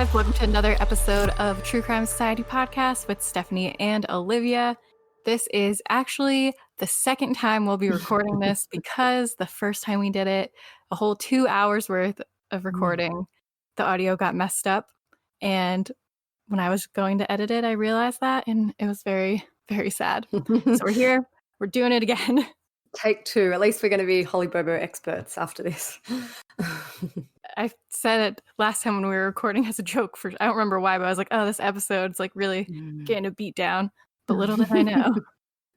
guys, welcome to another episode of True Crime Society podcast with Stephanie and Olivia. This is actually the second time we'll be recording this because the first time we did it, a whole 2 hours worth of recording, the audio got messed up. And when I was going to edit it, I realized that, and it was very, very sad. So we're here, we're doing it again. Take two. At least we're going to be Holly Bobo experts after this. I said it last time when we were recording as a joke. I don't remember why, but I was like, oh, this episode's like really getting a beat down. But little did I know.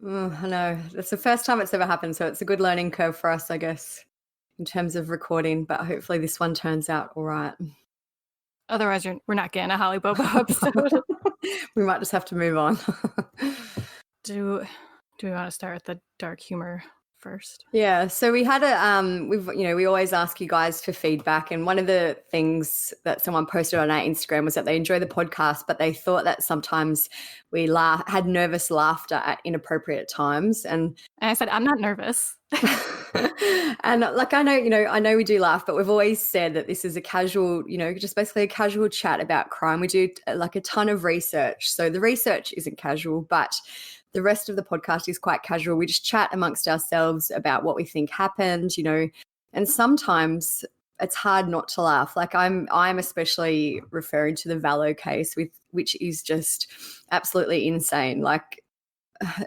I know. It's the first time it's ever happened, so it's a good learning curve for us, I guess, in terms of recording. But hopefully this one turns out all right. Otherwise, we're not getting a Holly Bobo episode. We might just have to move on. Do we want to start with the dark humor first? Yeah, so we had we always ask you guys for feedback, and one of the things that someone posted on our Instagram was that they enjoy the podcast, but they thought that sometimes we had nervous laughter at inappropriate times, and I said, I'm not nervous. And like, I know we do laugh, but we've always said that this is a casual, just basically a casual chat about crime. We do like a ton of research, so the research isn't casual, but the rest of the podcast is quite casual. We just chat amongst ourselves about what we think happened, and sometimes it's hard not to laugh. Like I'm especially referring to the Vallow case, which is just absolutely insane. Like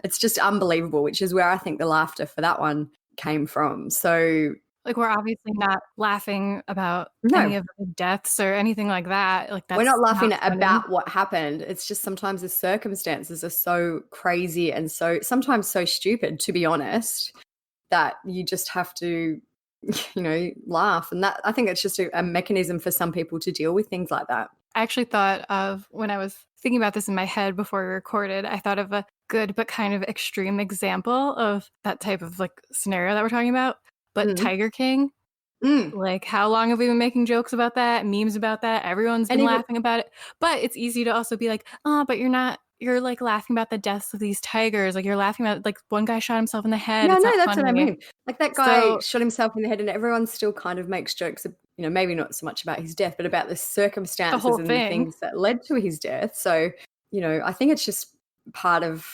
it's just unbelievable, which is where I think the laughter for that one came from. So like we're obviously not laughing about any of the deaths or anything like that. Like that's we're not laughing about what happened. It's just sometimes the circumstances are so crazy and so sometimes so stupid, to be honest, that you just have to, laugh. And that I think it's just a mechanism for some people to deal with things like that. I actually thought of, when I was thinking about this in my head before we recorded, I thought of a good but kind of extreme example of that type of like scenario that we're talking about. But Tiger King, like how long have we been making jokes about that, memes about that? Everyone's been laughing about it. But it's easy to also be like, oh, but you're like laughing about the deaths of these tigers. Like you're laughing about like one guy shot himself in the head. Yeah, it's no, not that's funny. what I mean. Like that guy shot himself in the head and everyone still kind of makes jokes, maybe not so much about his death, but about the circumstances the things that led to his death. So, I think it's just part of,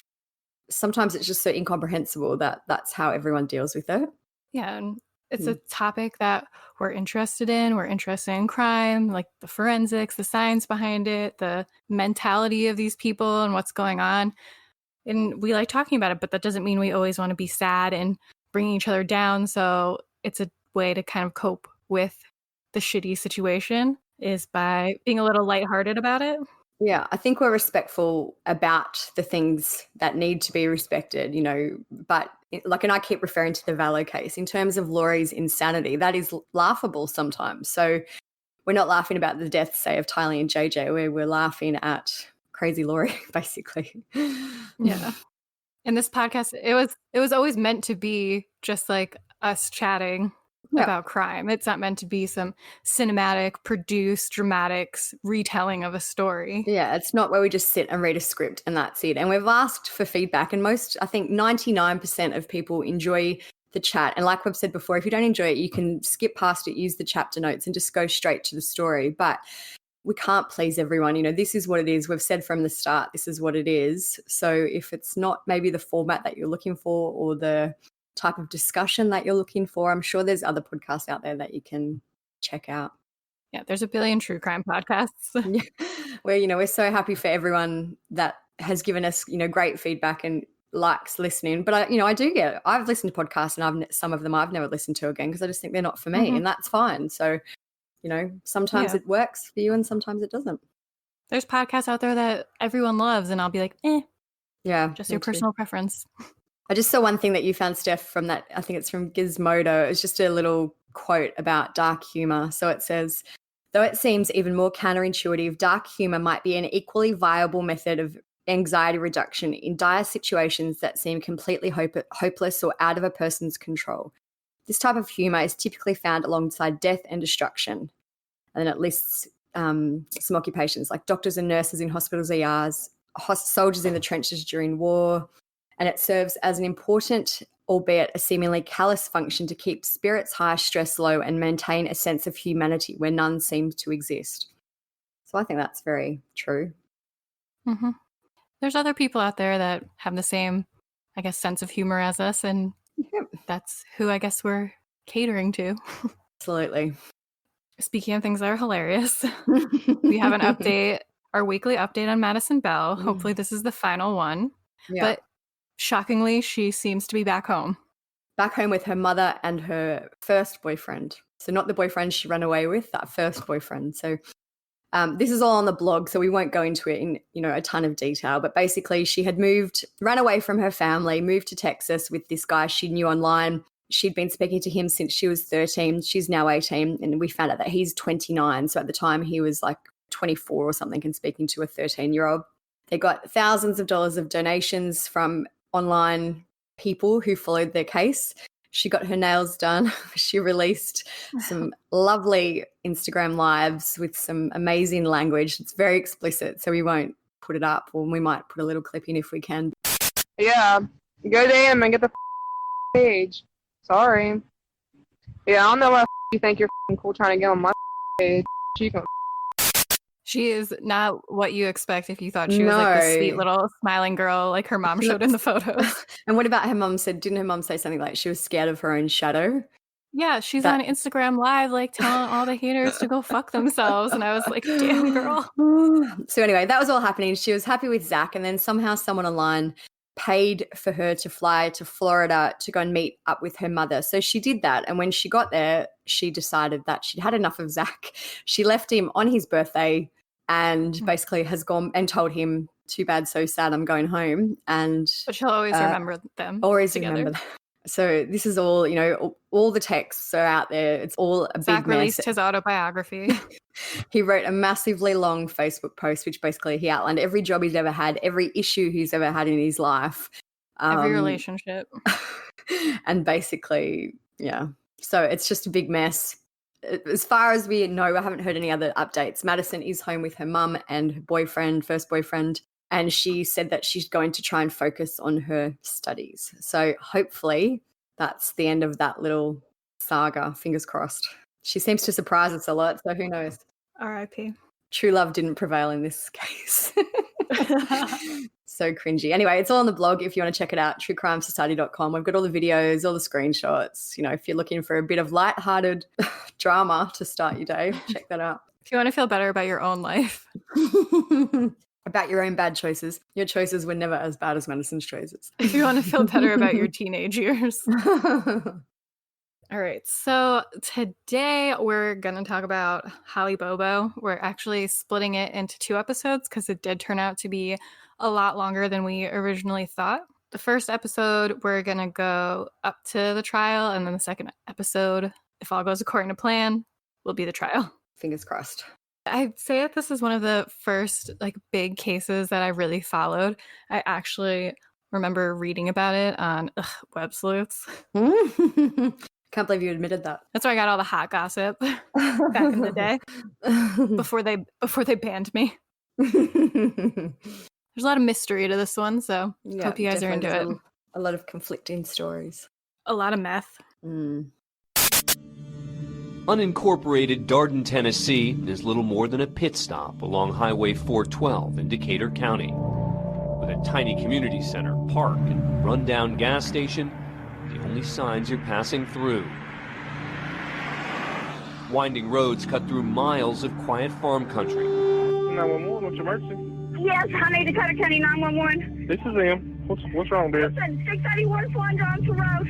sometimes it's just so incomprehensible that that's how everyone deals with it. Yeah, and it's a topic that we're interested in. We're interested in crime, like the forensics, the science behind it, the mentality of these people and what's going on. And we like talking about it, but that doesn't mean we always want to be sad and bringing each other down. So it's a way to kind of cope with the shitty situation is by being a little lighthearted about it. Yeah, I think we're respectful about the things that need to be respected, but like, and I keep referring to the Vallow case in terms of Laurie's insanity, that is laughable sometimes. So we're not laughing about the deaths, say, of Tylee and JJ, we're laughing at crazy Laurie, basically. Yeah. In this podcast, it was always meant to be just like us chatting about crime. It's not meant to be some cinematic, produced, dramatic retelling of a story. Yeah, it's not where we just sit and read a script and that's it. And we've asked for feedback, and I think 99% of people enjoy the chat. And like we've said before, if you don't enjoy it, you can skip past it, use the chapter notes and just go straight to the story. But we can't please everyone. This is what it is. We've said from the start, this is what it is. So if it's not maybe the format that you're looking for or the type of discussion that you're looking for, I'm sure there's other podcasts out there that you can check out. Yeah, there's a billion true crime podcasts. We're so happy for everyone that has given us, great feedback and likes listening. But I've listened to podcasts and some of them I've never listened to again because I just think they're not for me, and that's fine. So, sometimes it works for you and sometimes it doesn't. There's podcasts out there that everyone loves and I'll be like, yeah, just your personal preference. I just saw one thing that you found, Steph, from that, I think it's from Gizmodo. It's just a little quote about dark humor. So it says, though it seems even more counterintuitive, dark humor might be an equally viable method of anxiety reduction in dire situations that seem completely hopeless or out of a person's control. This type of humor is typically found alongside death and destruction. And then it lists some occupations like doctors and nurses in hospitals, ERs, soldiers in the trenches during war, and it serves as an important, albeit a seemingly callous function to keep spirits high, stress low, and maintain a sense of humanity where none seems to exist. So I think that's very true. Mm-hmm. There's other people out there that have the same, I guess, sense of humor as us, and that's who I guess we're catering to. Absolutely. Speaking of things that are hilarious, we have an update, our weekly update on Madison Bell. Hopefully this is the final one. Yeah. But shockingly, she seems to be back home. Back home with her mother and her first boyfriend. So not the boyfriend she ran away with, that first boyfriend. So this is all on the blog, so we won't go into it in, a ton of detail. But basically, she had ran away from her family, moved to Texas with this guy she knew online. She'd been speaking to him since she was 13. She's now 18, and we found out that he's 29. So at the time, he was like 24 or something and speaking to a 13-year-old. They got thousands of dollars of donations from online people who followed their case. She got her nails done. She released some lovely Instagram lives with some amazing language. It's very explicit, so we won't put it up, or we might put a little clip in if we can. Yeah, go to him and get the page. Sorry. Yeah, I don't know why you think you're cool trying to get on my page. She is not what you expect if you thought she was like this sweet little smiling girl like her mom showed in the photos. And what about her mom didn't her mom say something like she was scared of her own shadow? Yeah, she's on Instagram Live like telling all the haters to go fuck themselves. And I was like, damn, girl. So anyway, that was all happening. She was happy with Zach, and then somehow someone online paid for her to fly to Florida to go and meet up with her mother. So she did that. And when she got there, she decided that she'd had enough of Zach. She left him on his birthday and basically has gone and told him, too bad, so sad, I'm going home. But she'll always remember them. Always together. remember them. So this is all, all the texts are out there. It's all a Zach big mess. released his autobiography. He wrote a massively long Facebook post, which basically he outlined every job he's ever had, every issue he's ever had in his life. Every relationship. And basically, yeah. So it's just a big mess. As far as we know, I haven't heard any other updates. Madison is home with her mum and her first boyfriend, and she said that she's going to try and focus on her studies. So hopefully that's the end of that little saga, fingers crossed. She seems to surprise us a lot, so who knows? R.I.P. True love didn't prevail in this case. So cringy. Anyway, it's all on the blog if you want to check it out, truecrimesociety.com. We've got all the videos, all the screenshots. If you're looking for a bit of lighthearted drama to start your day, check that out. If you want to feel better about your own life. About your own bad choices. Your choices were never as bad as Madison's choices. If you want to feel better about your teenage years. All right, so today we're going to talk about Holly Bobo. We're actually splitting it into 2 episodes because it did turn out to be a lot longer than we originally thought. The first episode, we're going to go up to the trial, and then the second episode, if all goes according to plan, will be the trial. Fingers crossed. I'd say that this is one of the first big cases that I really followed. I actually remember reading about it on Web Sleuths. Can't believe you admitted that. That's where I got all the hot gossip back in the day before they banned me. There's a lot of mystery to this one, so hope you guys are into it. A lot of conflicting stories. A lot of meth. Unincorporated Darden, Tennessee is little more than a pit stop along Highway 412 in Decatur County. With a tiny community center, park, and rundown gas station, the only signs you're passing through. Winding roads cut through miles of quiet farm country. 911, what's your emergency? Yes, I need Decatur County 911. This is him. What's wrong, dear? Listen, 681 Swan Johnson Road.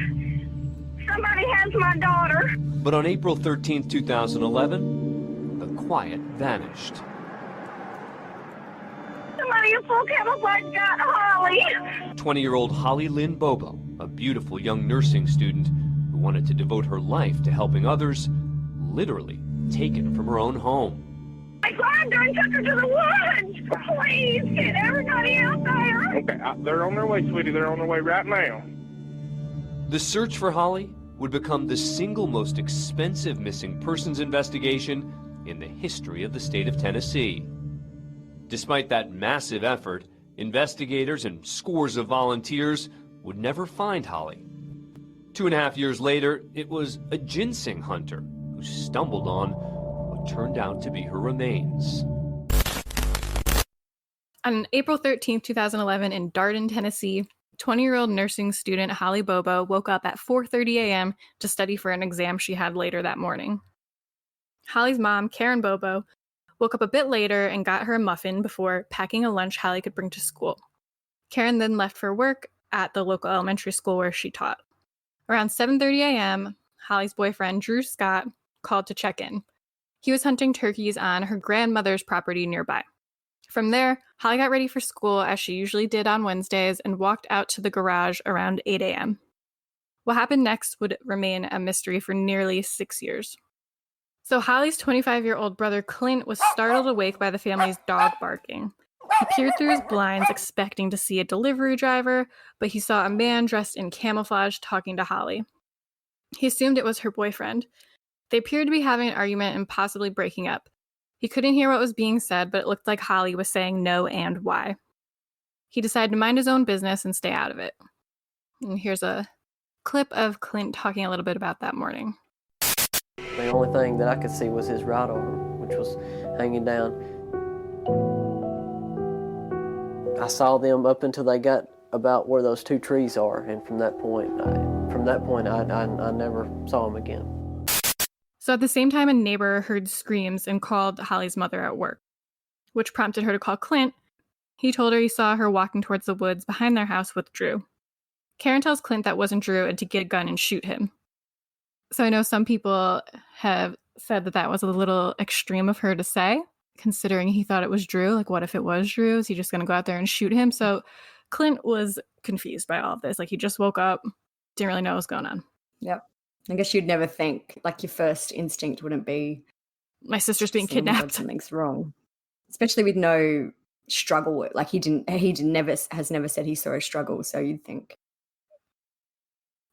Somebody has my daughter. But on April 13, 2011, the quiet vanished. Somebody in full camouflage got Holly. 20-year-old Holly Lynn Bobo, a beautiful young nursing student who wanted to devote her life to helping others, literally taken from her own home. I grabbed her and took her to the woods. Please, get everybody out there. Okay, they're on their way, sweetie. They're on their way right now. The search for Holly would become the single most expensive missing persons investigation in the history of the state of Tennessee. Despite that massive effort, investigators and scores of volunteers would never find Holly. 2.5 years later, it was a ginseng hunter who stumbled on what turned out to be her remains. On April 13th, 2011, in Darden, Tennessee, 20-year-old nursing student Holly Bobo woke up at 4:30 a.m. to study for an exam she had later that morning. Holly's mom, Karen Bobo, woke up a bit later and got her a muffin before packing a lunch Holly could bring to school. Karen then left for work at the local elementary school where she taught. Around 7:30 a.m., Holly's boyfriend, Drew Scott, called to check in. He was hunting turkeys on her grandmother's property nearby. From there, Holly got ready for school as she usually did on Wednesdays and walked out to the garage around 8 a.m. What happened next would remain a mystery for nearly 6 years. So Holly's 25-year-old brother Clint was startled awake by the family's dog barking. He peered through his blinds expecting to see a delivery driver, but he saw a man dressed in camouflage talking to Holly. He assumed it was her boyfriend. They appeared to be having an argument and possibly breaking up. He couldn't hear what was being said, but it looked like Holly was saying no and why. He decided to mind his own business and stay out of it. And here's a clip of Clint talking a little bit about that morning. The only thing that I could see was his right arm, which was hanging down. I saw them up until they got about where those two trees are, and from that point, I never saw him again. So at the same time, a neighbor heard screams and called Holly's mother at work, which prompted her to call Clint. He told her he saw her walking towards the woods behind their house with Drew. Karen tells Clint that wasn't Drew and to get a gun and shoot him. So I know some people have said that was a little extreme of her to say, considering he thought it was Drew. Like, what if it was Drew? Is he just going to go out there and shoot him? So Clint was confused by all of this. Like, he just woke up, didn't really know what was going on. Yep. I guess you'd never think, like, your first instinct wouldn't be, my sister's being seeing God, kidnapped. something's wrong. Especially with no struggle. Like, he has never said he saw a struggle. So you'd think.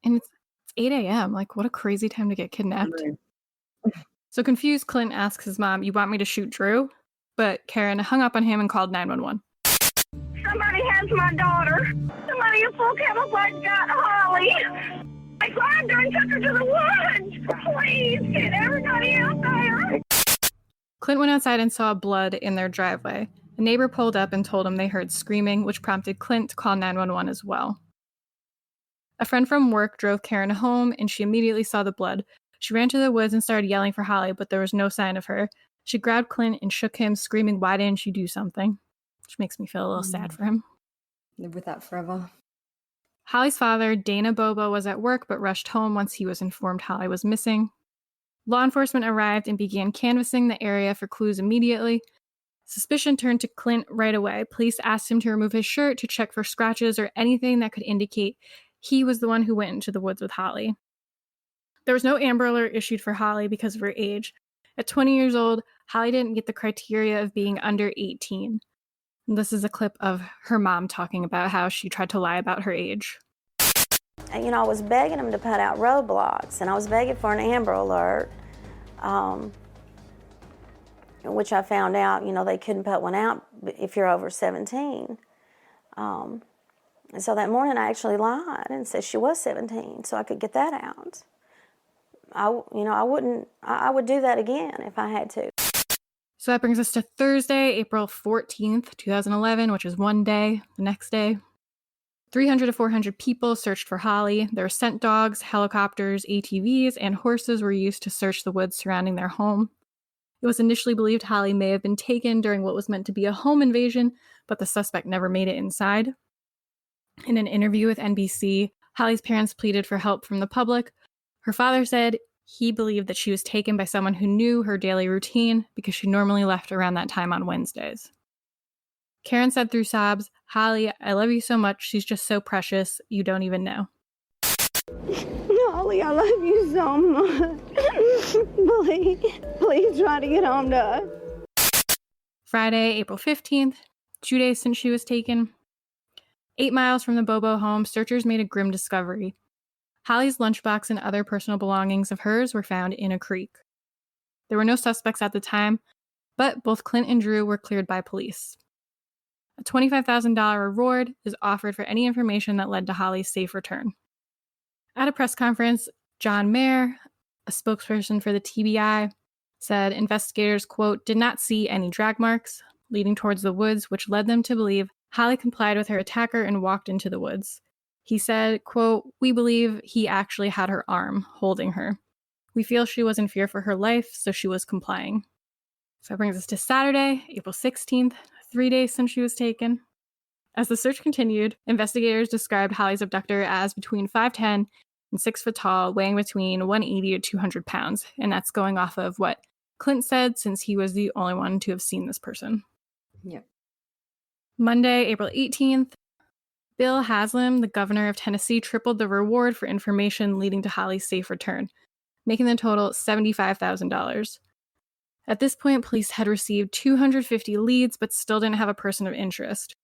And it's 8 a.m. Like, what a crazy time to get kidnapped. So confused, Clint asks his mom, "You want me to shoot Drew?" But Karen hung up on him and called 911. Somebody has my daughter. Somebody in full camouflage got Holly. I grabbed her and took her to the woods. Please get everybody out there. Clint went outside and saw blood in their driveway. A neighbor pulled up and told him they heard screaming, which prompted Clint to call 911 as well. A friend from work drove Karen home, and she immediately saw the blood. She ran to the woods and started yelling for Holly, but there was no sign of her. She grabbed Clint and shook him, screaming, "Why didn't you do something?" Which makes me feel a little sad for him. Live with that forever. Holly's father, Dana Bobo, was at work but rushed home once he was informed Holly was missing. Law enforcement arrived and began canvassing the area for clues immediately. Suspicion turned to Clint right away. Police asked him to remove his shirt to check for scratches or anything that could indicate he was the one who went into the woods with Holly. There was no Amber Alert issued for Holly because of her age. At 20 years old, Holly didn't get the criteria of being under 18. And this is a clip of her mom talking about how she tried to lie about her age. You know, I was begging them to put out roadblocks, and I was begging for an Amber Alert, which I found out, you know, they couldn't put one out if you're over 17. And so that morning I actually lied and said she was 17 so I could get that out. I would do that again if I had to. So that brings us to Thursday, April 14th, 2011, which is one day, the next day. 300 to 400 people searched for Holly. There were scent dogs, helicopters, ATVs, and horses were used to search the woods surrounding their home. It was initially believed Holly may have been taken during what was meant to be a home invasion, but the suspect never made it inside. In an interview with NBC, Holly's parents pleaded for help from the public. Her father said he believed that she was taken by someone who knew her daily routine because she normally left around that time on Wednesdays. Karen said through sobs, "Holly, I love you so much. She's just so precious. You don't even know." Holly, I love you so much. Please try to get home to us. Friday, April 15th, 2 days since she was taken. 8 miles from the Bobo home, searchers made a grim discovery. Holly's lunchbox and other personal belongings of hers were found in a creek. There were no suspects at the time, but both Clint and Drew were cleared by police. A $25,000 reward is offered for any information that led to Holly's safe return. At a press conference, John Mayer, a spokesperson for the TBI, said investigators, quote, "did not see any drag marks. leading towards the woods, which led them to believe Holly complied with her attacker and walked into the woods. He said, quote, "We believe he actually had her arm, holding her. We feel she was in fear for her life, so she was complying." So that brings us to Saturday, April 16th, 3 days since she was taken. As the search continued, investigators described Holly's abductor as between 5'10" and 6 foot tall, weighing between 180 to 200 pounds. And that's going off of what Clint said, since he was the only one to have seen this person. Yep. Monday, April 18th, Bill Haslam, the governor of Tennessee, tripled the reward for information leading to Holly's safe return, making the total $75,000. At this point, police had received 250 leads, but still didn't have a person of interest.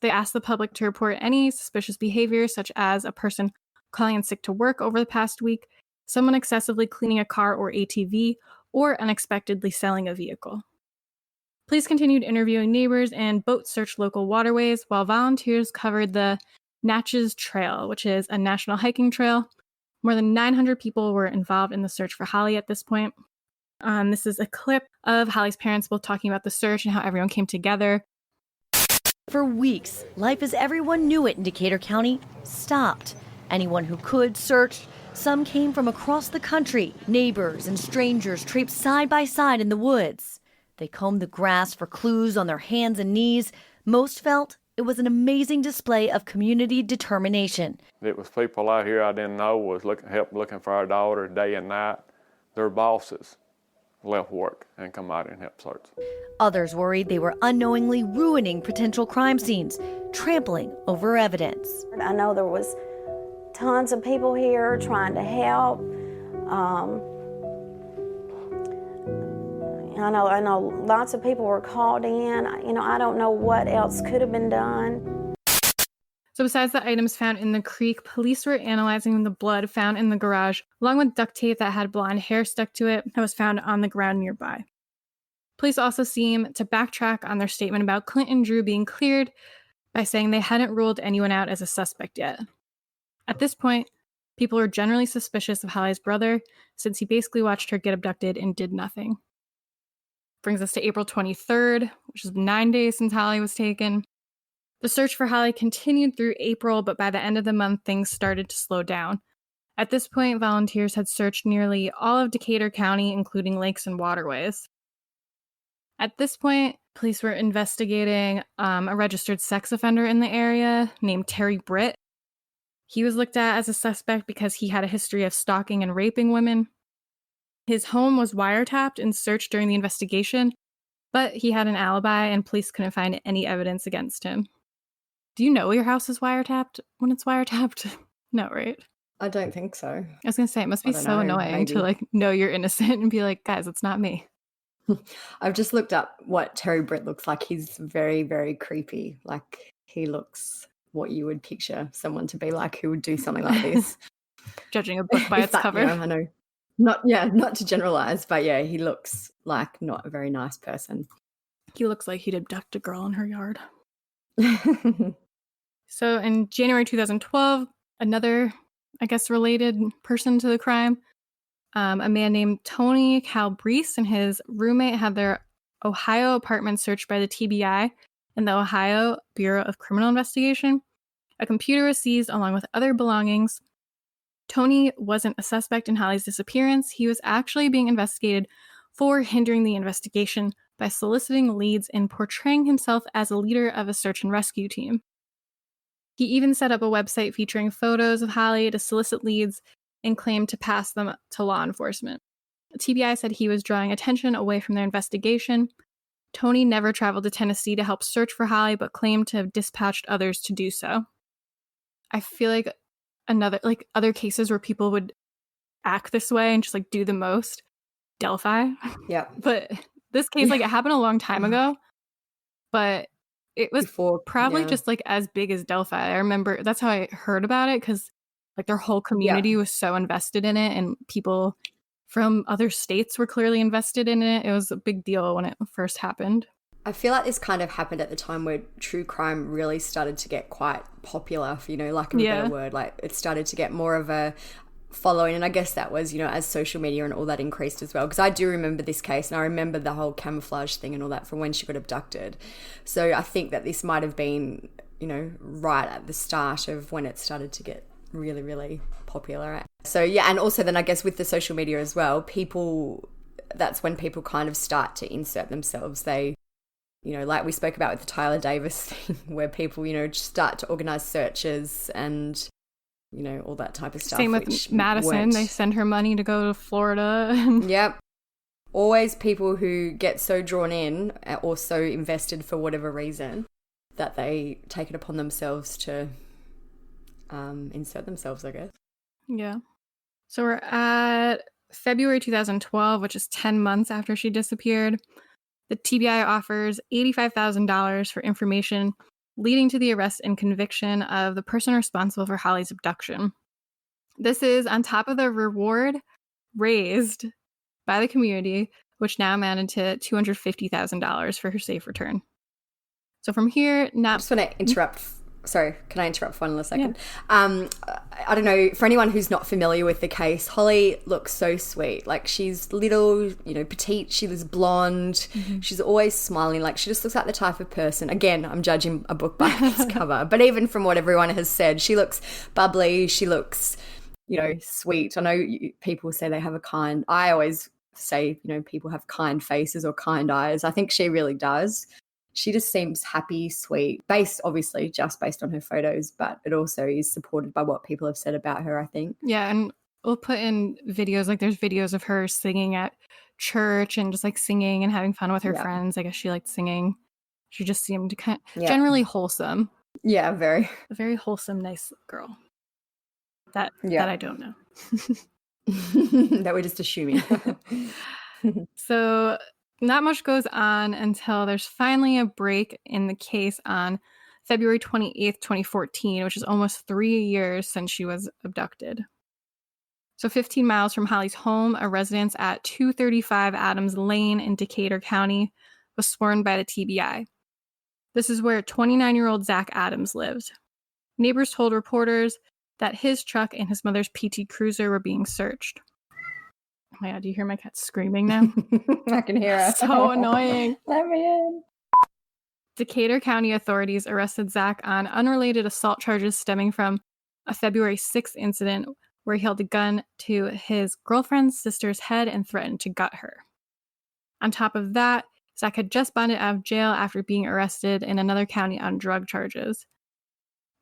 They asked the public to report any suspicious behavior, such as a person calling in sick to work over the past week, someone excessively cleaning a car or ATV, or unexpectedly selling a vehicle. Police continued interviewing neighbors and boat searched local waterways, while volunteers covered the Natchez Trail, which is a national hiking trail. More than 900 people were involved in the search for Holly at this point. This is a clip of Holly's parents both talking about the search and how everyone came together. For weeks, life as everyone knew it in Decatur County stopped. Anyone who could searched. Some came from across the country. Neighbors and strangers traipsed side by side in the woods. They combed the grass for clues on their hands and knees. Most felt it was an amazing display of community determination. It was people out here I didn't know was looking for our daughter day and night. Their bosses left work and come out and help search. Others worried they were unknowingly ruining potential crime scenes, trampling over evidence. I know there was tons of people here trying to help. I know lots of people were called in. I don't know what else could have been done. So besides the items found in the creek, police were analyzing the blood found in the garage, along with duct tape that had blonde hair stuck to it that was found on the ground nearby. Police also seem to backtrack on their statement about Clint and Drew being cleared by saying they hadn't ruled anyone out as a suspect yet. At this point, people were generally suspicious of Holly's brother, since he basically watched her get abducted and did nothing. Brings us to April 23rd, which is 9 days since Holly was taken. The search for Holly continued through April, but by the end of the month, things started to slow down. At this point, volunteers had searched nearly all of Decatur County, including lakes and waterways. At this point, police were investigating a registered sex offender in the area named Terry Britt. He was looked at as a suspect because he had a history of stalking and raping women. His home was wiretapped and searched during the investigation, but he had an alibi and police couldn't find any evidence against him. Do you know your house is wiretapped when it's wiretapped? No, right? I don't think so. I was going to say, it must be so annoying maybe. to know you're innocent and be like, guys, it's not me. I've just looked up what Terry Britt looks like. He's very, very creepy. He looks what you would picture someone to be like who would do something like this. Judging a book by its cover. I know. Not to generalize, but yeah, he looks like not a very nice person. He looks like he'd abduct a girl in her yard. So in January 2012, another, related person to the crime, a man named Tony Calabrese and his roommate had their Ohio apartment searched by the TBI and the Ohio Bureau of Criminal Investigation. A computer was seized along with other belongings. Tony wasn't a suspect in Holly's disappearance. He was actually being investigated for hindering the investigation by soliciting leads and portraying himself as a leader of a search and rescue team. He even set up a website featuring photos of Holly to solicit leads and claimed to pass them to law enforcement. The TBI said he was drawing attention away from their investigation. Tony never traveled to Tennessee to help search for Holly, but claimed to have dispatched others to do so. I feel like other cases where people would act this way and just do the most. Delphi. Yeah. But this case, it happened a long time ago, but it was probably just as big as Delphi. I remember that's how I heard about it, because their whole community was so invested in it, and people from other states were clearly invested in it. It was a big deal when it first happened. I feel like this kind of happened at the time where true crime really started to get quite popular, for, lack of a better word. It started to get more of a following, and I guess that was, as social media and all that increased as well, because I do remember this case, and I remember the whole camouflage thing and all that from when she got abducted. So I think that this might have been, right at the start of when it started to get really, really popular. So yeah, and also then I guess with the social media as well, that's when people kind of start to insert themselves. They, like we spoke about with the Tyler Davis thing, where people, start to organize searches and all that type of stuff. Same with Madison. They send her money to go to Florida. Yep. Always people who get so drawn in or so invested for whatever reason that they take it upon themselves to insert themselves, I guess. Yeah. So we're at February 2012, which is 10 months after she disappeared. The TBI offers $85,000 for information leading to the arrest and conviction of the person responsible for Holly's abduction. This is on top of the reward raised by the community, which now amounted to $250,000 for her safe return. So from here, now... I just want to interrupt. Sorry, can I interrupt for 1 second? Yeah. I don't know, for anyone who's not familiar with the case, Holly looks so sweet. Like, she's little, petite, she was blonde, she's always smiling, like she just looks like the type of person, again, I'm judging a book by its cover, but even from what everyone has said, she looks bubbly, she looks, sweet. I know people say they have I always say, people have kind faces or kind eyes. I think she really does. She just seems happy, sweet, obviously just based on her photos, but it also is supported by what people have said about her, I think. Yeah, and we'll put in videos, like there's videos of her singing at church and just like singing and having fun with her friends. I guess she liked singing. She just seemed generally wholesome. Yeah, a very wholesome, nice girl. That I don't know. That we're just assuming. So not much goes on until there's finally a break in the case on February 28th, 2014, which is almost 3 years since she was abducted. So 15 miles from Holly's home, a residence at 235 Adams Lane in Decatur County was sworn by the TBI. This is where 29-year-old Zach Adams lived. Neighbors told reporters that his truck and his mother's PT Cruiser were being searched. Oh my God, do you hear my cat screaming now? I can hear her. So annoying. Let me in. Decatur County authorities arrested Zach on unrelated assault charges stemming from a February 6th incident where he held a gun to his girlfriend's sister's head and threatened to gut her. On top of that, Zach had just bonded out of jail after being arrested in another county on drug charges.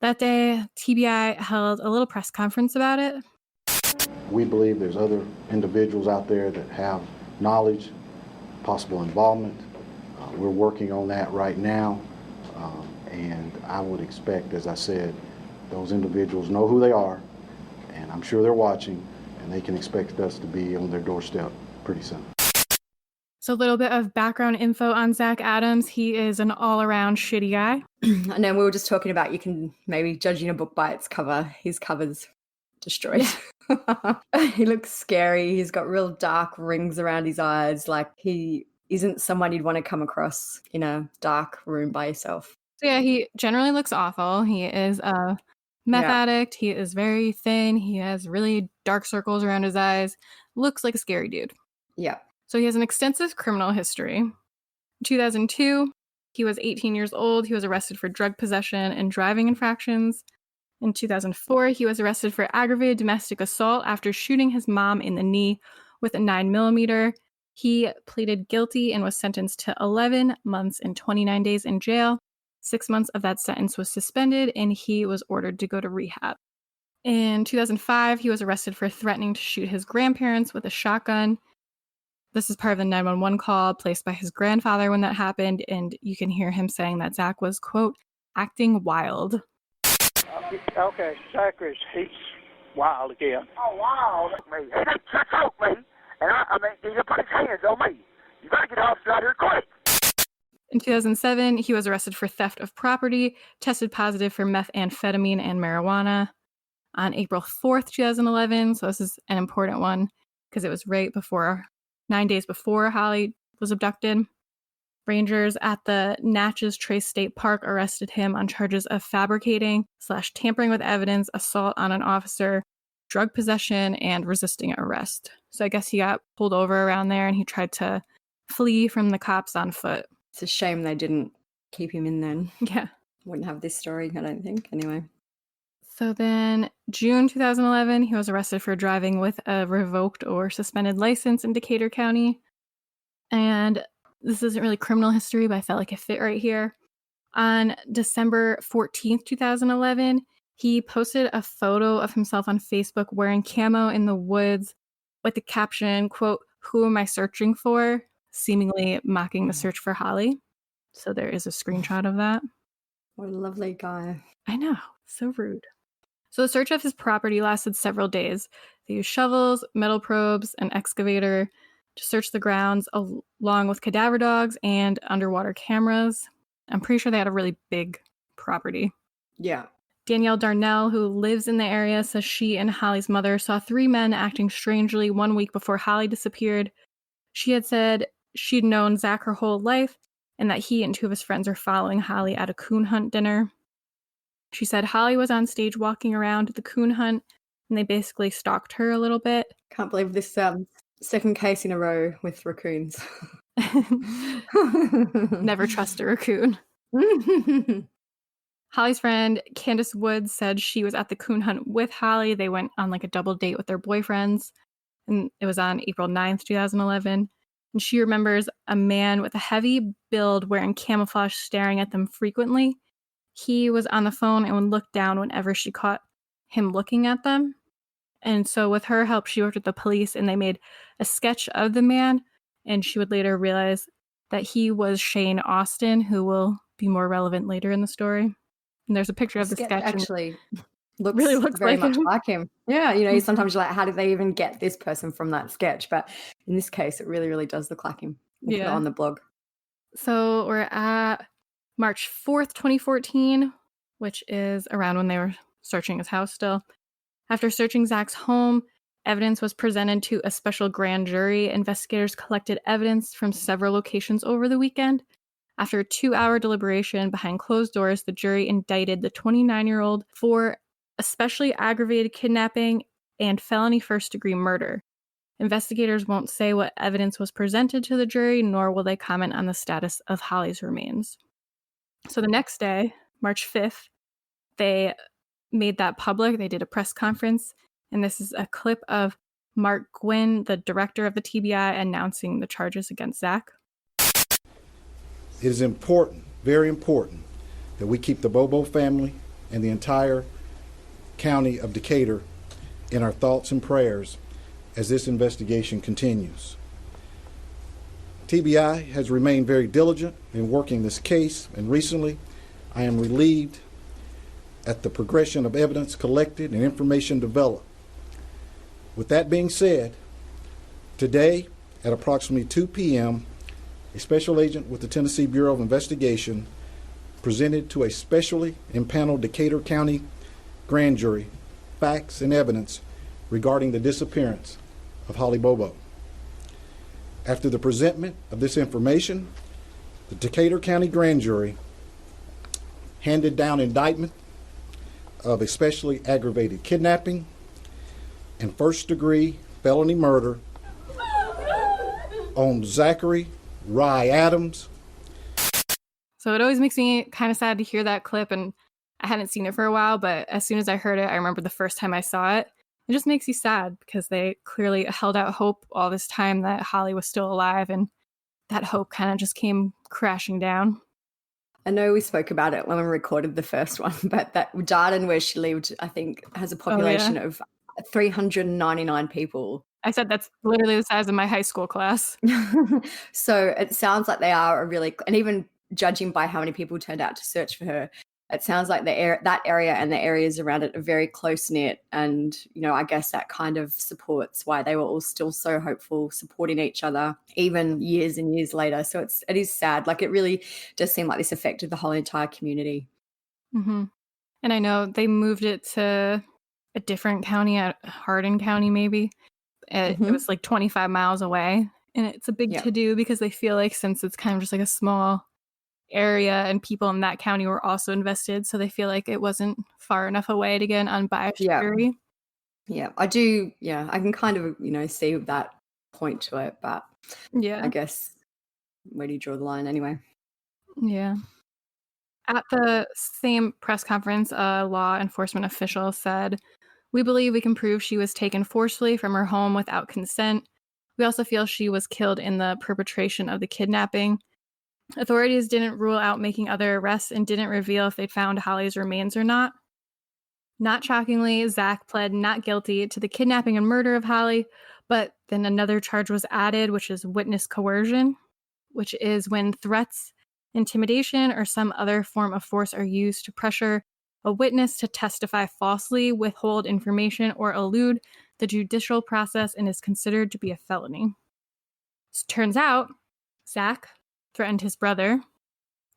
That day, TBI held a little press conference about it. We believe there's other individuals out there that have knowledge, possible involvement. We're working on that right now, and I would expect, as I said, those individuals know who they are, and I'm sure they're watching, and they can expect us to be on their doorstep pretty soon. So a little bit of background info on Zach Adams. He is an all-around shitty guy. And then we were just talking about, you can maybe judging a book by its cover. His cover's destroyed. He looks scary. He's got real dark rings around his eyes. Like, he isn't someone you'd want to come across in a dark room by yourself. So yeah, he generally looks awful. He is a meth addict. He is very thin. He has really dark circles around his eyes. Looks like a scary dude. Yeah. So he has an extensive criminal history. In 2002, he was 18 years old. He was arrested for drug possession and driving infractions. In 2004, he was arrested for aggravated domestic assault after shooting his mom in the knee with a 9mm. He pleaded guilty and was sentenced to 11 months and 29 days in jail. 6 months of that sentence was suspended, and he was ordered to go to rehab. In 2005, he was arrested for threatening to shoot his grandparents with a shotgun. This is part of the 911 call placed by his grandfather when that happened, and you can hear him saying that Zach was, quote, acting wild. Okay, Zach he's wild again. Oh, wild? Me. He didn't touch out me, and I mean, he didn't put his hands on me. You better get off out here quick. In 2007, he was arrested for theft of property, tested positive for methamphetamine and marijuana. On April 4th, 2011, so this is an important one because it was right before, 9 days before Holly was abducted, rangers at the Natchez Trace State Park arrested him on charges of fabricating / tampering with evidence, assault on an officer, drug possession, and resisting arrest. So I guess he got pulled over around there and he tried to flee from the cops on foot. It's a shame they didn't keep him in then. Yeah. Wouldn't have this story, I don't think. Anyway. So then, June 2011, he was arrested for driving with a revoked or suspended license in Decatur County. And this isn't really criminal history, but I felt like it fit right here. On December 14th, 2011, he posted a photo of himself on Facebook wearing camo in the woods with the caption, quote, "Who am I searching for?" seemingly mocking the search for Holly. So there is a screenshot of that. What a lovely guy. I know. So rude. So the search of his property lasted several days. They used shovels, metal probes, an excavator to search the grounds, along with cadaver dogs and underwater cameras. I'm pretty sure they had a really big property. Yeah. Danielle Darnell, who lives in the area, says she and Holly's mother saw 3 men acting strangely 1 week before Holly disappeared. She had said she'd known Zach her whole life and that he and 2 of his friends were following Holly at a coon hunt dinner. She said Holly was on stage walking around at the coon hunt, and they basically stalked her a little bit. Can't believe this second case in a row with raccoons. Never trust a raccoon. Holly's friend, Candace Woods, said she was at the coon hunt with Holly. They went on like a double date with their boyfriends, and it was on April 9th, 2011. And she remembers a man with a heavy build wearing camouflage staring at them frequently. He was on the phone and would look down whenever she caught him looking at them. And so with her help, she worked with the police and they made a sketch of the man. And she would later realize that he was Shane Austin, who will be more relevant later in the story. And there's a picture of the sketch. Actually really looks very like much him. like him. Yeah, sometimes you're like, how did they even get this person from that sketch? But in this case, it really, really does look like him. We'll put it on the blog. So we're at March 4th, 2014, which is around when they were searching his house still. After searching Zach's home, evidence was presented to a special grand jury. Investigators collected evidence from several locations over the weekend. After a 2-hour deliberation behind closed doors, the jury indicted the 29-year-old for especially aggravated kidnapping and felony first-degree murder. Investigators won't say what evidence was presented to the jury, nor will they comment on the status of Holly's remains. So the next day, March 5th, they made that public. They did a press conference, and this is a clip of Mark Gwynn, the director of the TBI, announcing the charges against Zach. It is important, very important, that we keep the Bobo family and the entire county of Decatur in our thoughts and prayers as this investigation continues. TBI has remained very diligent in working this case, and recently I am relieved at the progression of evidence collected and information developed. With that being said, today at approximately 2 p.m., a special agent with the Tennessee Bureau of Investigation presented to a specially impaneled Decatur County grand jury facts and evidence regarding the disappearance of Holly Bobo. After the presentment of this information, the Decatur County grand jury handed down indictment of especially aggravated kidnapping and first-degree felony murder on Zachary Rye Adams. So it always makes me kind of sad to hear that clip, and I hadn't seen it for a while, but as soon as I heard it, I remember the first time I saw it. It just makes you sad because they clearly held out hope all this time that Holly was still alive, and that hope kind of just came crashing down. I know we spoke about it when we recorded the first one, but that Darden, where she lived, I think has a population of 399 people. I said that's literally the size of my high school class. So it sounds like they are a really, and even judging by how many people turned out to search for her, it sounds like that area and the areas around it are very close-knit. And, I guess that kind of supports why they were all still so hopeful, supporting each other, even years and years later. So it is sad. Like, it really does seem like this affected the whole entire community. Mm-hmm. And I know they moved it to a different county, at Hardin County maybe. It was like 25 miles away. And it's a big to-do because they feel like since it's kind of just like a small area and people in that county were also invested, so they feel like it wasn't far enough away to get an unbiased jury. Yeah, I do. Yeah, I can kind of, see that point to it, but Yeah. I guess where do you draw the line anyway? Yeah. At the same press conference, a law enforcement official said, "We believe we can prove she was taken forcefully from her home without consent. We also feel she was killed in the perpetration of the kidnapping." Authorities didn't rule out making other arrests and didn't reveal if they'd found Holly's remains or not. Not shockingly, Zach pled not guilty to the kidnapping and murder of Holly, but then another charge was added, which is witness coercion, which is when threats, intimidation, or some other form of force are used to pressure a witness to testify falsely, withhold information, or elude the judicial process and is considered to be a felony. So turns out, Zach threatened his brother,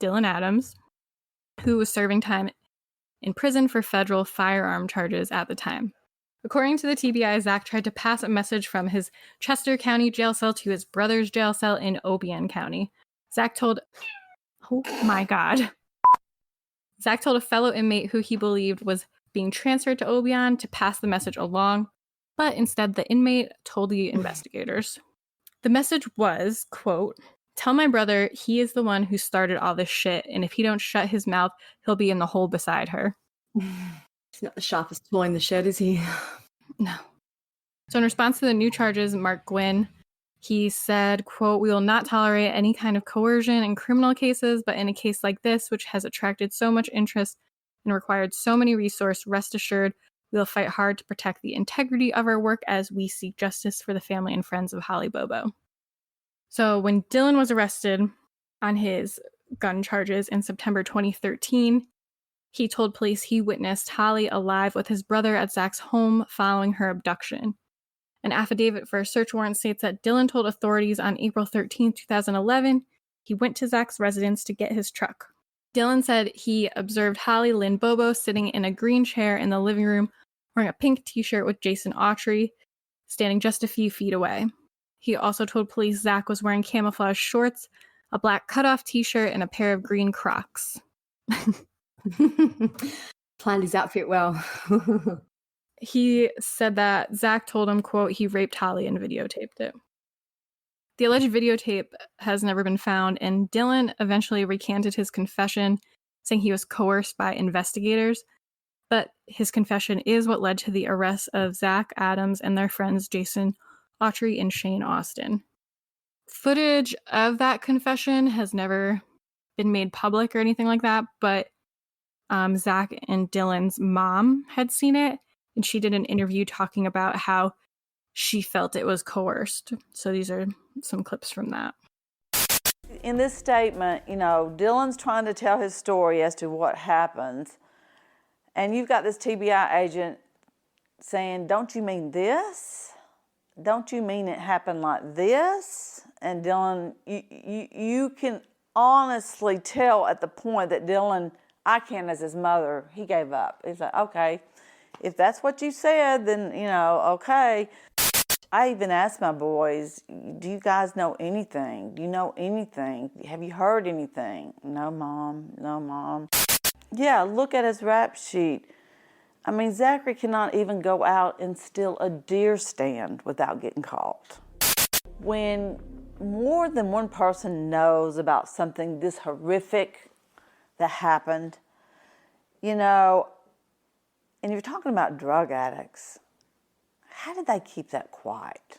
Dylan Adams, who was serving time in prison for federal firearm charges at the time. According to the TBI, Zach tried to pass a message from his Chester County jail cell to his brother's jail cell in Obion County. Zach told a fellow inmate who he believed was being transferred to Obion to pass the message along, but instead the inmate told the investigators. The message was, quote, "Tell my brother he is the one who started all this shit, and if he don't shut his mouth, he'll be in the hole beside her." He's not the sharpest tool in the shed, is he? No. So in response to the new charges, Mark Gwynn, he said, quote, "We will not tolerate any kind of coercion in criminal cases, but in a case like this, which has attracted so much interest and required so many resources, rest assured, we will fight hard to protect the integrity of our work as we seek justice for the family and friends of Holly Bobo." So when Dylan was arrested on his gun charges in September 2013, he told police he witnessed Holly alive with his brother at Zach's home following her abduction. An affidavit for a search warrant states that Dylan told authorities on April 13, 2011, he went to Zach's residence to get his truck. Dylan said he observed Holly Lynn Bobo sitting in a green chair in the living room wearing a pink t-shirt with Jason Autry, standing just a few feet away. He also told police Zach was wearing camouflage shorts, a black cutoff t-shirt, and a pair of green Crocs. Planned his outfit well. He said that Zach told him, quote, he raped Holly and videotaped it. The alleged videotape has never been found, and Dylan eventually recanted his confession, saying he was coerced by investigators. But his confession is what led to the arrest of Zach Adams and their friends Jason Autry and Shane Austin. Footage of that confession has never been made public or anything like that, but Zach and Dylan's mom had seen it, and she did an interview talking about how she felt it was coerced. So these are some clips from that. In this statement, Dylan's trying to tell his story as to what happens, and you've got this TBI agent saying, "Don't you mean this? Don't you mean it happened like this?" And Dylan, you can honestly tell at the point that Dylan, I can as his mother, he gave up. He's like, okay, if that's what you said, then, okay. I even asked my boys, do you guys know anything? Do you know anything? Have you heard anything? No, Mom. No, Mom. Yeah, look at his rap sheet. I mean, Zachary cannot even go out and steal a deer stand without getting caught. When more than one person knows about something this horrific that happened, and you're talking about drug addicts, how did they keep that quiet?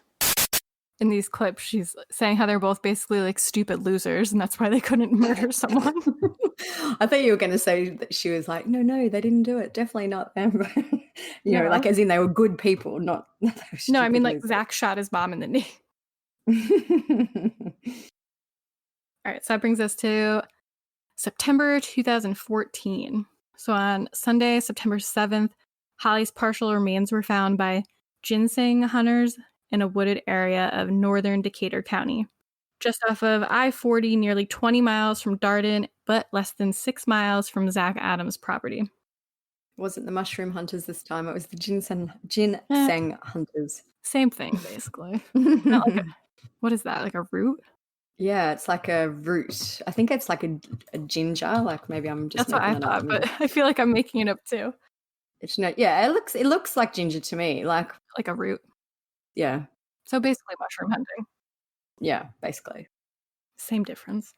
In these clips, she's saying how they're both basically like stupid losers, and that's why they couldn't murder someone. I thought you were going to say that she was like, no, they didn't do it. Definitely not them. Like as in they were good people, not. No, I mean like Zach shot his mom in the knee. All right, so that brings us to September 2014. So on Sunday, September 7th, Holly's partial remains were found by ginseng hunters in a wooded area of northern Decatur County, just off of I-40, nearly 20 miles from Darden, but less than 6 miles from Zach Adams' property. It wasn't the mushroom hunters this time, it was the ginseng hunters. Same thing, basically. Not like what is that, like a root? Yeah, it's like a root. I think it's like a ginger, like maybe I'm just That's what I thought, but I feel like I'm making it up too. It's not, yeah, it looks like ginger to me, like a root. Yeah. So basically mushroom hunting. Yeah, basically. Same difference.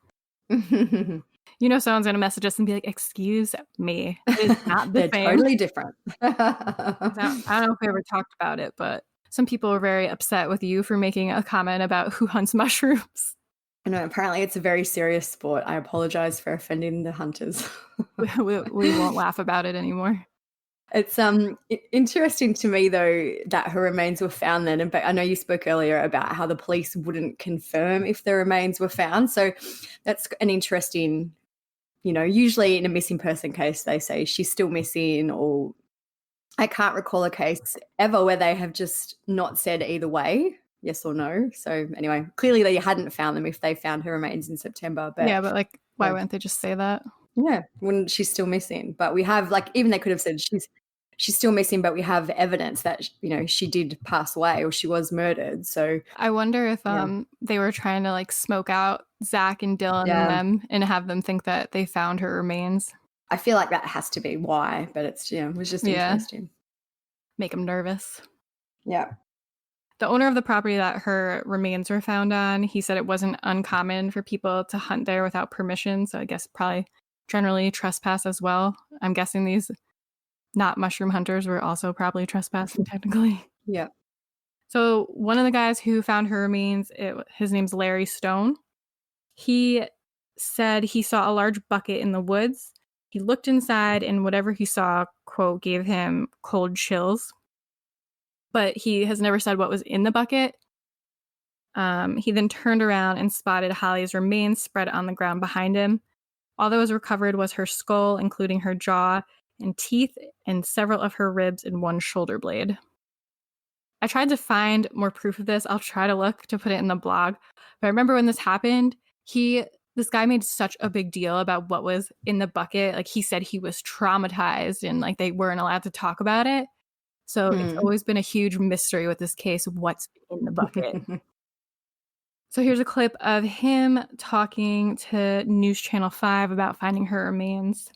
You know someone's gonna message us and be like, "Excuse me, it's not the They're same." totally different. I don't know if we ever talked about it, but some people were very upset with you for making a comment about who hunts mushrooms. I know, apparently it's a very serious sport. I apologize for offending the hunters. We won't laugh about it anymore. It's interesting to me though that her remains were found then, but I know you spoke earlier about how the police wouldn't confirm if the remains were found. So that's an interesting, usually in a missing person case they say she's still missing, or I can't recall a case ever where they have just not said either way, yes or no. So anyway, clearly they hadn't found them if they found her remains in September. But yeah, but like, why wouldn't they just say that? Yeah, when she's still missing. But we have, like, even they could have said she's still missing, but we have evidence that she did pass away or she was murdered. So I wonder if they were trying to like smoke out Zach and Dylan and them and have them think that they found her remains. I feel like that has to be why, but it was just interesting. Make them nervous. Yeah. The owner of the property that her remains were found on, he said it wasn't uncommon for people to hunt there without permission. So I guess probably generally trespass as well. I'm guessing these not mushroom hunters were also probably trespassing technically. Yeah. So one of the guys who found her remains, his name's Larry Stone. He said he saw a large bucket in the woods. He looked inside and whatever he saw, quote, gave him cold chills. But he has never said what was in the bucket. He then turned around and spotted Holly's remains spread on the ground behind him. All that was recovered was her skull, including her jaw and teeth, and several of her ribs and one shoulder blade. I tried to find more proof of this. I'll try to look to put it in the blog. But I remember when this happened, this guy made such a big deal about what was in the bucket. Like, he said he was traumatized and like they weren't allowed to talk about it. So it's always been a huge mystery with this case, what's in the bucket. So here's a clip of him talking to News Channel 5 about finding her remains.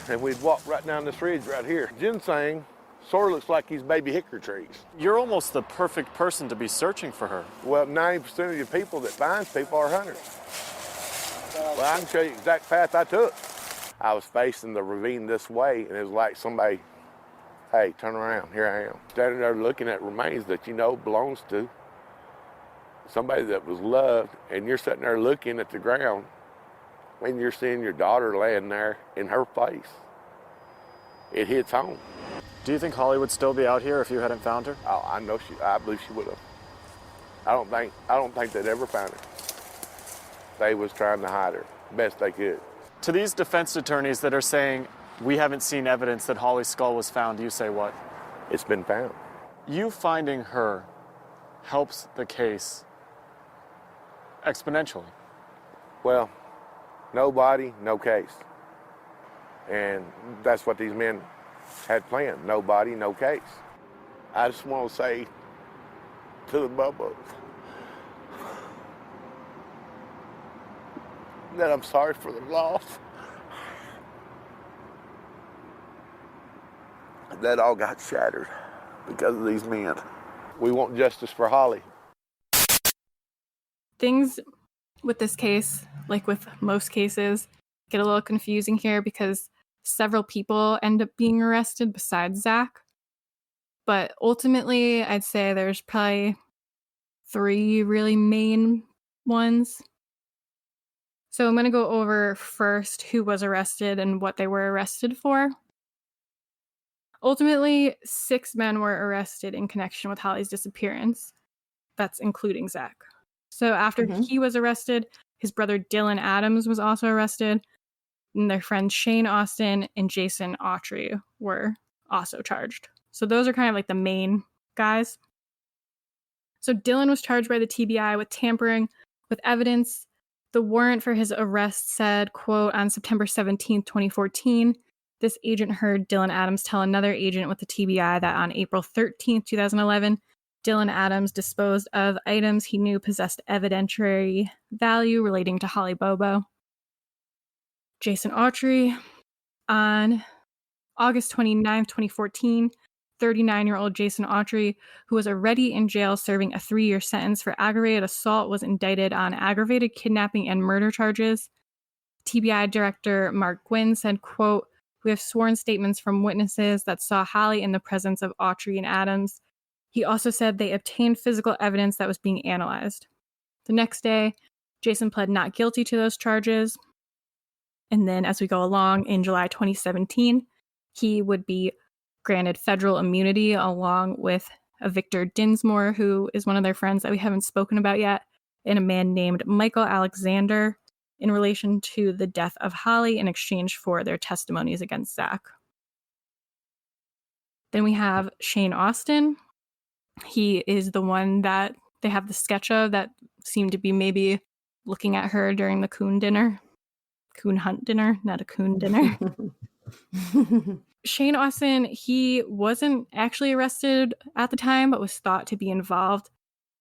And we'd walk right down this ridge right here. Ginseng sort of looks like these baby hickory trees. You're almost the perfect person to be searching for her. Well, 90% of the people that finds people are hunters. Well, I can show you the exact path I took. I was facing the ravine this way, and it was like somebody, hey, turn around, here I am. Standing there looking at remains that belongs to somebody that was loved, and you're sitting there looking at the ground, and you're seeing your daughter laying there in her place. It hits home. Do you think Holly would still be out here if you hadn't found her? Oh, I believe she would have. I don't think they'd ever found her. They was trying to hide her best they could. To these defense attorneys that are saying we haven't seen evidence that Holly's skull was found, you say what? It's been found. You finding her helps the case exponentially. Well, no body, no case. And that's what these men had planned. No body, no case. I just want to say to the Bobos that I'm sorry for the loss. That all got shattered because of these men. We want justice for Holly. Things with this case, like with most cases, get a little confusing here because several people end up being arrested besides Zach. But ultimately, I'd say there's probably 3 really main ones. So I'm going to go over first who was arrested and what they were arrested for. Ultimately, 6 men were arrested in connection with Holly's disappearance. That's including Zach. So after he was arrested, his brother Dylan Adams was also arrested, and their friends Shane Austin and Jason Autry were also charged. So those are kind of like the main guys. So Dylan was charged by the TBI with tampering with evidence. The warrant for his arrest said, quote, on September 17th, 2014, this agent heard Dylan Adams tell another agent with the TBI that on April 13th, 2011, Dylan Adams disposed of items he knew possessed evidentiary value relating to Holly Bobo. Jason Autry, on August 29, 2014, 39-year-old Jason Autry, who was already in jail serving a 3-year sentence for aggravated assault, was indicted on aggravated kidnapping and murder charges. TBI Director Mark Gwynn said, quote, "We have sworn statements from witnesses that saw Holly in the presence of Autry and Adams." He also said they obtained physical evidence that was being analyzed. The next day, Jason pled not guilty to those charges. And then as we go along, in July 2017, he would be granted federal immunity along with a Victor Dinsmore, who is one of their friends that we haven't spoken about yet, and a man named Michael Alexander, in relation to the death of Holly in exchange for their testimonies against Zach. Then we have Shane Austin. He is the one that they have the sketch of that seemed to be maybe looking at her during the coon hunt dinner, not a coon dinner. Shane Austin, he wasn't actually arrested at the time, but was thought to be involved.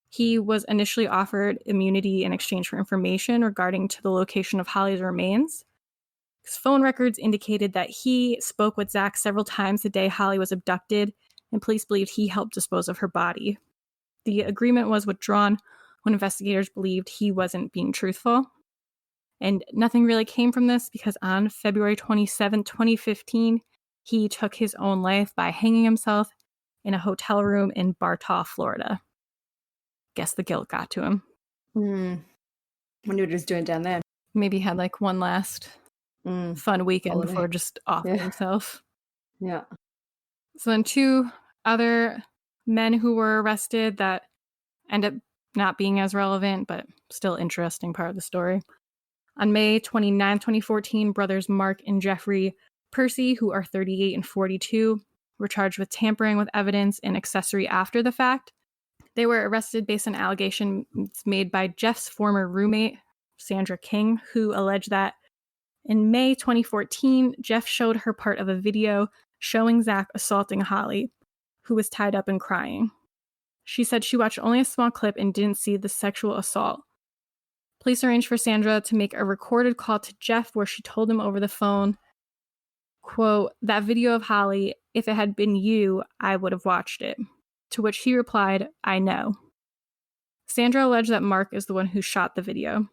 He was initially offered immunity in exchange for information regarding to the location of Holly's remains. His phone records indicated that he spoke with Zach several times the day Holly was abducted, and police believed he helped dispose of her body. The agreement was withdrawn when investigators believed he wasn't being truthful. And nothing really came from this because on February 27, 2015, he took his own life by hanging himself in a hotel room in Bartow, Florida. Guess the guilt got to him. Wonder what he was doing down there. Maybe he had like one last fun weekend Holiday. before just offing himself. Yeah. So then 2 other men who were arrested that end up not being as relevant, but still interesting part of the story. On May 29, 2014, brothers Mark and Jeffrey Percy, who are 38 and 42, were charged with tampering with evidence and accessory after the fact. They were arrested based on allegations made by Jeff's former roommate, Sandra King, who alleged that in May 2014, Jeff showed her part of a video showing Zach assaulting Holly, who was tied up and crying. She said she watched only a small clip and didn't see the sexual assault. Police arranged for Sandra to make a recorded call to Jeff where she told him over the phone, quote, "That video of Holly, if it had been you, I would have watched it." To which he replied, "I know." Sandra alleged that Mark is the one who shot the video.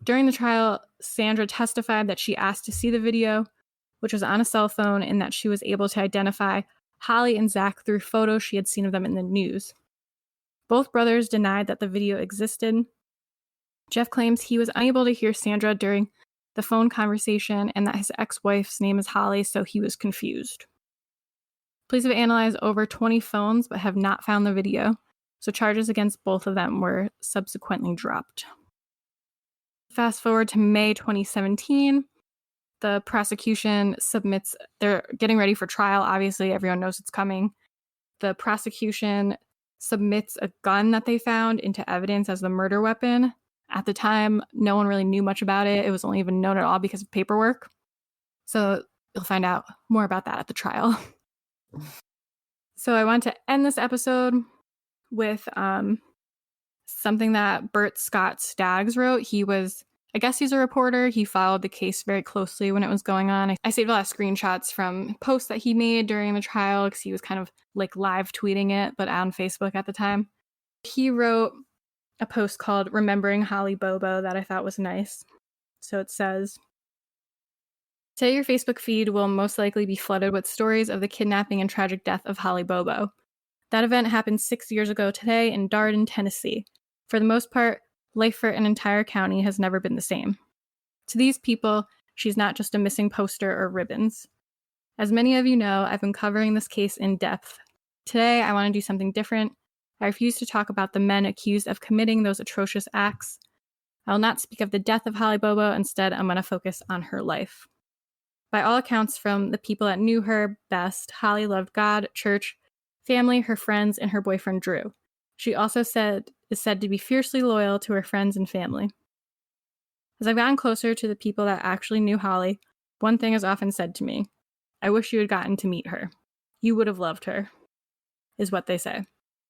During the trial, Sandra testified that she asked to see the video, which was on a cell phone, and that she was able to identify Holly and Zach through photos she had seen of them in the news. Both brothers denied that the video existed. Jeff claims he was unable to hear Sandra during the phone conversation and that his ex-wife's name is Holly, so he was confused. Police have analyzed over 20 phones but have not found the video, so charges against both of them were subsequently dropped. Fast forward to May 2017, the prosecution submits, they're getting ready for trial, obviously everyone knows it's coming. The prosecution submits a gun that they found into evidence as the murder weapon. At the time, no one really knew much about it. It was only even known at all because of paperwork. So you'll find out more about that at the trial. So I want to end this episode with something that Bert Scott Staggs wrote. I guess he's a reporter. He followed the case very closely when it was going on. I saved a lot of screenshots from posts that he made during the trial because he was kind of like live tweeting it, but on Facebook at the time. He wrote a post called "Remembering Holly Bobo" that I thought was nice. So it says, "Today your Facebook feed will most likely be flooded with stories of the kidnapping and tragic death of Holly Bobo. That event happened 6 years ago today in Darden, Tennessee. For the most part, life for an entire county has never been the same. To these people, she's not just a missing poster or ribbons. As many of you know, I've been covering this case in depth. Today, I want to do something different. I refuse to talk about the men accused of committing those atrocious acts. I will not speak of the death of Holly Bobo. Instead, I'm going to focus on her life. By all accounts from the people that knew her best, Holly loved God, church, family, her friends, and her boyfriend Drew. She also is said to be fiercely loyal to her friends and family. As I've gotten closer to the people that actually knew Holly, one thing is often said to me: I wish you had gotten to meet her. You would have loved her, is what they say.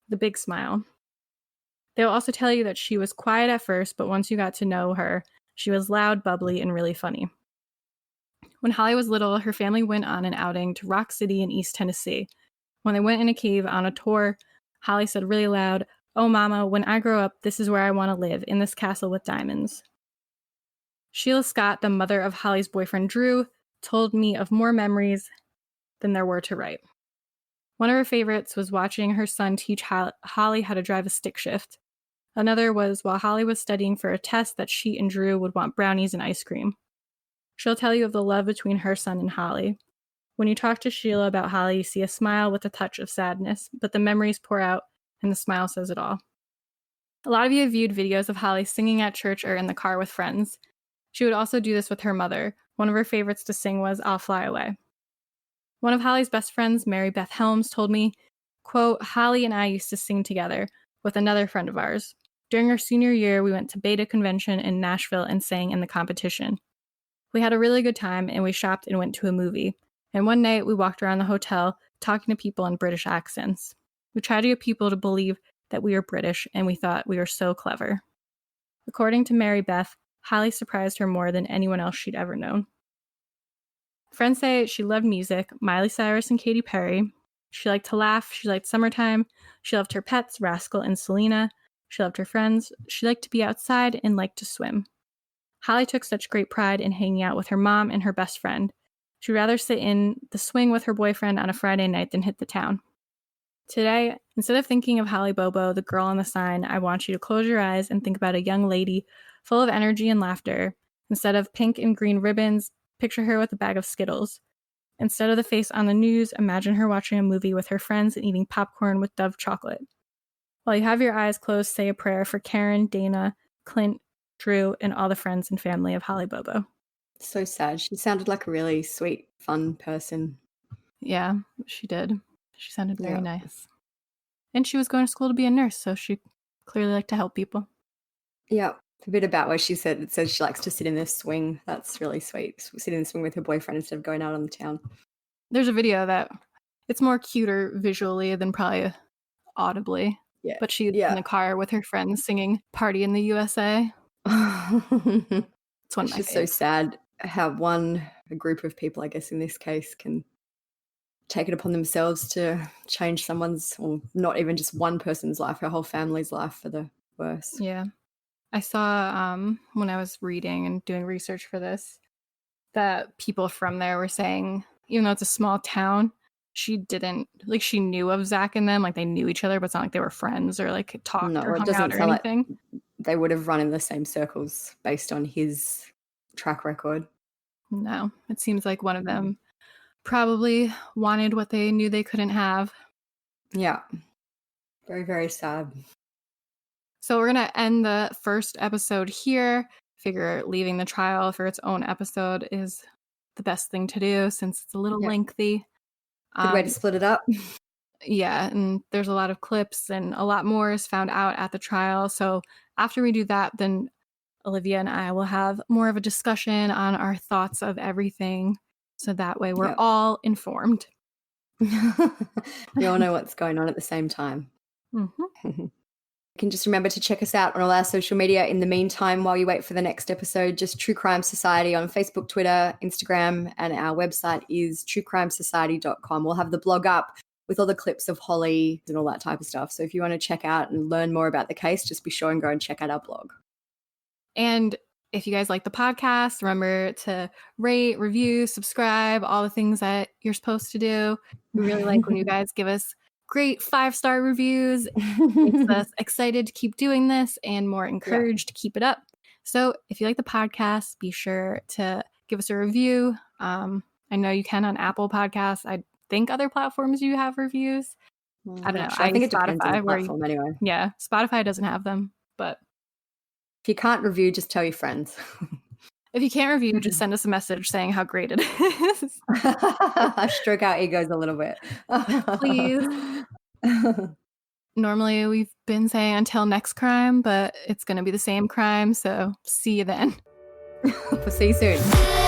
The big smile. They'll also tell you that she was quiet at first, but once you got to know her, she was loud, bubbly, and really funny. When Holly was little, her family went on an outing to Rock City in East Tennessee. When they went in a cave on a tour, Holly said really loud, "Oh, Mama, when I grow up, this is where I want to live, in this castle with diamonds." Sheila Scott, the mother of Holly's boyfriend Drew, told me of more memories than there were to write. One of her favorites was watching her son teach Holly how to drive a stick shift. Another was while Holly was studying for a test that she and Drew would want brownies and ice cream. She'll tell you of the love between her son and Holly. When you talk to Sheila about Holly, you see a smile with a touch of sadness, but the memories pour out and the smile says it all. A lot of you have viewed videos of Holly singing at church or in the car with friends. She would also do this with her mother. One of her favorites to sing was "I'll Fly Away." One of Holly's best friends, Mary Beth Helms, told me, quote, "Holly and I used to sing together with another friend of ours. During our senior year, we went to Beta Convention in Nashville and sang in the competition. We had a really good time and we shopped and went to a movie. And one night we walked around the hotel talking to people in British accents. We tried to get people to believe that we were British and we thought we were so clever." According to Mary Beth, Holly surprised her more than anyone else she'd ever known. Friends say she loved music, Miley Cyrus and Katy Perry. She liked to laugh. She liked summertime. She loved her pets, Rascal and Selena. She loved her friends. She liked to be outside and liked to swim. Holly took such great pride in hanging out with her mom and her best friend. She'd rather sit in the swing with her boyfriend on a Friday night than hit the town. Today, instead of thinking of Holly Bobo, the girl on the sign, I want you to close your eyes and think about a young lady full of energy and laughter. Instead of pink and green ribbons, picture her with a bag of Skittles. Instead of the face on the news, imagine her watching a movie with her friends and eating popcorn with Dove chocolate. While you have your eyes closed, say a prayer for Karen, Dana, Clint, Drew, and all the friends and family of Holly Bobo. So sad. She sounded like a really sweet, fun person. Yeah, she did. She sounded very nice. And she was going to school to be a nurse, so she clearly liked to help people. Yeah. A bit about what she said. It says she likes to sit in the swing. That's really sweet. Sit in the swing with her boyfriend instead of going out on the town. There's a video that it's more cuter visually than probably audibly. Yeah. But she's in the car with her friends singing "Party in the USA." It's one of my just so sad how a group of people, I guess in this case, can take it upon themselves to change someone's, or not even just one person's life, her whole family's life for the worse. Yeah. I saw when I was reading and doing research for this that people from there were saying, even though it's a small town, she knew of Zach and them, like they knew each other, but it's not like they were friends or like talked or hung out or anything. Like they would have run in the same circles based on his track record. No, it seems like one of them probably wanted what they knew they couldn't have. Yeah. Very, very sad. So we're going to end the first episode here. Figure leaving the trial for its own episode is the best thing to do since it's a little lengthy. Good way to split it up. Yeah, and there's a lot of clips and a lot more is found out at the trial. So after we do that, then Olivia and I will have more of a discussion on our thoughts of everything. So that way we're all informed. We all know what's going on at the same time. Mm-hmm. You can just remember to check us out on all our social media. In the meantime, while you wait for the next episode, just True Crime Society on Facebook, Twitter, Instagram, and our website is truecrimesociety.com. We'll have the blog up with all the clips of Holly and all that type of stuff. So if you want to check out and learn more about the case, just be sure and go and check out our blog. And if you guys like the podcast, remember to rate, review, subscribe, all the things that you're supposed to do. We really like when you guys give us great 5-star reviews. It makes us excited to keep doing this and more encouraged to keep it up. So if you like the podcast, be sure to give us a review. I know you can on Apple Podcasts. I think other platforms you have reviews. I don't know. I think it Spotify, depends on the platform anyway. Yeah, Spotify doesn't have them, but if you can't review, just tell your friends. If you can't review, just send us a message saying how great it is. Stroke our egos a little bit. Please. Normally we've been saying until next crime, but it's going to be the same crime, so see you then. We'll see you soon.